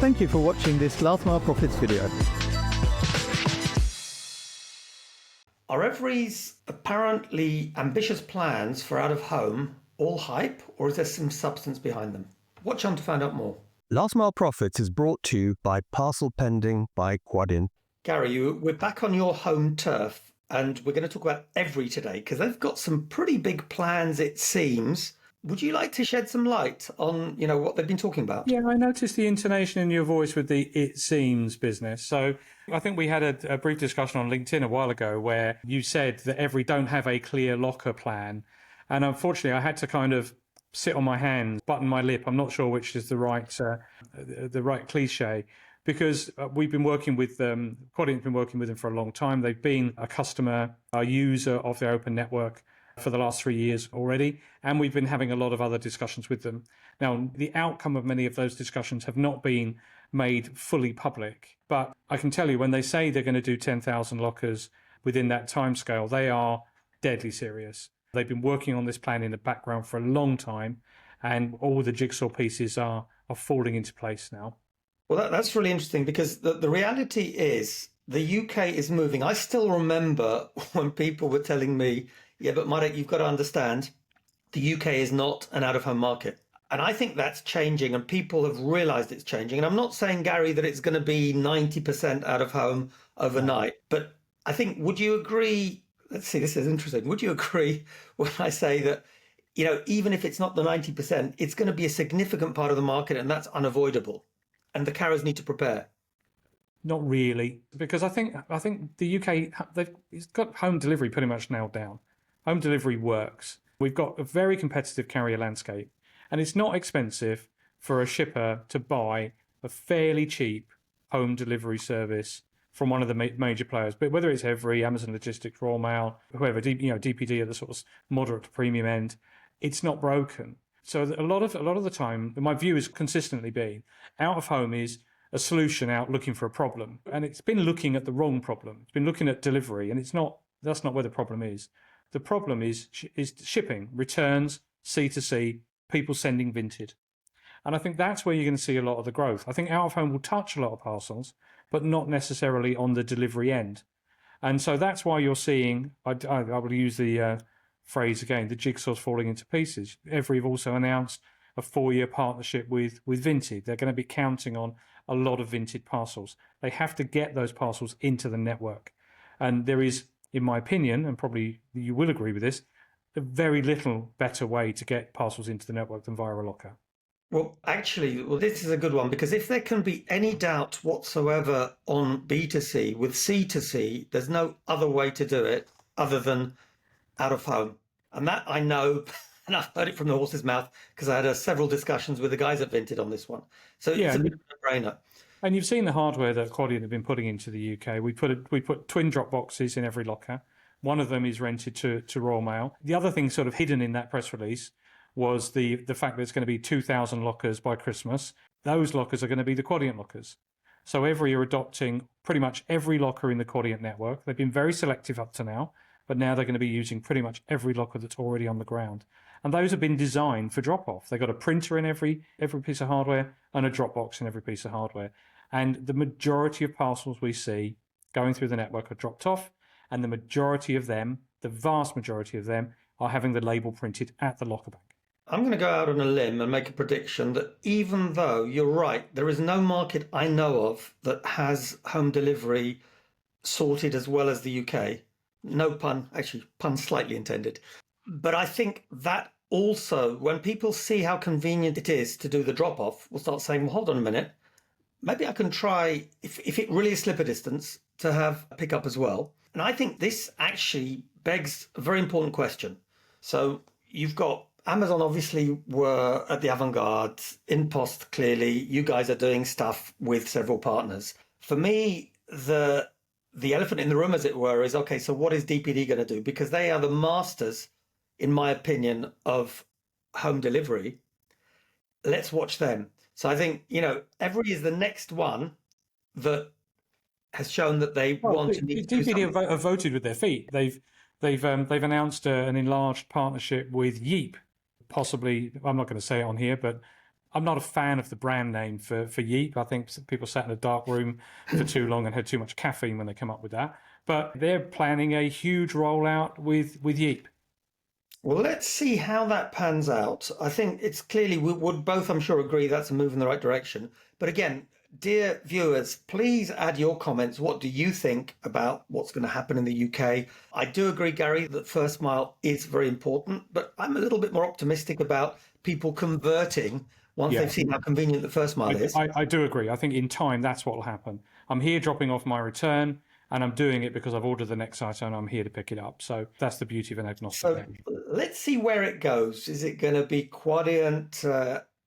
Thank you for watching this Last Mile Profits video. Are Evri's apparently ambitious plans for out of home all hype, or is there some substance behind them? Watch on to find out more. Last Mile Profits is brought to you by Parcel Pending by Quadient. Gary, we're back on your home turf, and we're going to talk about Evri today because they've got some pretty big plans, it seems. Would you like to shed some light on, what they've been talking about? Yeah, I noticed the intonation in your voice with the "it seems" business. So I think we had a brief discussion on LinkedIn a while ago where you said that Evri don't have a clear locker plan. And unfortunately, I had to kind of sit on my hands, button my lip. I'm not sure which is the right cliche, because we've been working with them. Quadient's been working with them for a long time. They've been a customer, a user of the open network for the last 3 years already, and we've been having a lot of other discussions with them. Now, the outcome of many of those discussions have not been made fully public, but I can tell you when they say they're going to do 10,000 lockers within that timescale, they are deadly serious. They've been working on this plan in the background for a long time, and all the jigsaw pieces are falling into place now. Well, that's really interesting because the reality is the UK is moving. I still remember when people were telling me, yeah, but Marek, you've got to understand, the UK is not an out-of-home market. And I think that's changing, and people have realized it's changing. And I'm not saying, Gary, that it's going to be 90% out-of-home overnight. But I think, would you agree? Let's see, this is interesting. Would you agree when I say that, even if it's not the 90%, it's going to be a significant part of the market, and that's unavoidable. And the carriers need to prepare. Not really, because I think the UK, it's got home delivery pretty much nailed down. Home delivery works. We've got a very competitive carrier landscape, and it's not expensive for a shipper to buy a fairly cheap home delivery service from one of the major players. But whether it's Evri, Amazon Logistics, Royal Mail, whoever, DPD at the sort of moderate to premium end, it's not broken. So a lot of the time, my view has consistently been out of home is a solution out looking for a problem, and it's been looking at the wrong problem. It's been looking at delivery, and that's not where the problem is. The problem is shipping, returns, C2C, people sending vinted. And I think that's where you're going to see a lot of the growth. I think out of home will touch a lot of parcels, but not necessarily on the delivery end. And so that's why you're seeing, I will use the phrase again, the jigsaw's falling into pieces. Evri have also announced a 4-year partnership with Vinted. They're going to be counting on a lot of Vinted parcels. They have to get those parcels into the network. And there is, in my opinion, and probably you will agree with this, a very little better way to get parcels into the network than via a locker. Well, actually, this is a good one, because if there can be any doubt whatsoever on B2C, with C2C, there's no other way to do it other than out of home. And that I know, and I've heard it from the horse's mouth, because I had several discussions with the guys at Vinted on this one. So it's a bit of a brainer. And you've seen the hardware that Quadient have been putting into the UK. We put twin drop boxes in every locker. One of them is rented to Royal Mail. The other thing sort of hidden in that press release was the fact that it's going to be 2,000 lockers by Christmas. Those lockers are going to be the Quadient lockers. So Evri are adopting pretty much every locker in the Quadient network. They've been very selective up to now, but now they're going to be using pretty much every locker that's already on the ground. And those have been designed for drop-off. They've got a printer in every piece of hardware and a drop box in every piece of hardware. And the majority of parcels we see going through the network are dropped off, and the majority of them, the vast majority of them, are having the label printed at the locker bank. I'm going to go out on a limb and make a prediction that even though you're right, there is no market I know of that has home delivery sorted as well as the UK. No pun, actually, pun slightly intended. But I think that also, when people see how convenient it is to do the drop-off, will start saying, well, hold on a minute, maybe I can try, if it really is slipper distance, to have a pickup as well. And I think this actually begs a very important question. So you've got Amazon obviously were at the avant-garde, InPost clearly, you guys are doing stuff with several partners. For me, the elephant in the room, as it were, is, okay, so what is DPD going to do? Because they are the masters, in my opinion, of home delivery. Let's watch them. So I think, Evri is the next one that has shown that they want to need to do something. DPD have voted with their feet. They've announced an enlarged partnership with Yeep. Possibly, I'm not going to say it on here, but I'm not a fan of the brand name for Yeep. I think people sat in a dark room for too long and had too much caffeine when they come up with that. But they're planning a huge rollout with Yeep. Well, let's see how that pans out. I think it's clearly, we would both, I'm sure, agree that's a move in the right direction. But again, dear viewers, please add your comments. What do you think about what's going to happen in the UK? I do agree, Gary, that first mile is very important, but I'm a little bit more optimistic about people converting once they've seen how convenient the first mile is. I do agree. I think in time, that's what will happen. I'm here dropping off my return, and I'm doing it because I've ordered the next item and I'm here to pick it up. So that's the beauty of an agnostic. So let's see where it goes. Is it going to be Quadient,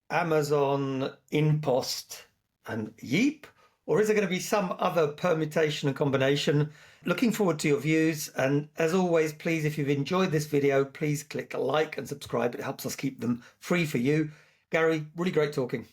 Amazon, InPost, and Yeep? Or is it going to be some other permutation and combination? Looking forward to your views. And as always, please, if you've enjoyed this video, please click like and subscribe. It helps us keep them free for you. Gary, really great talking.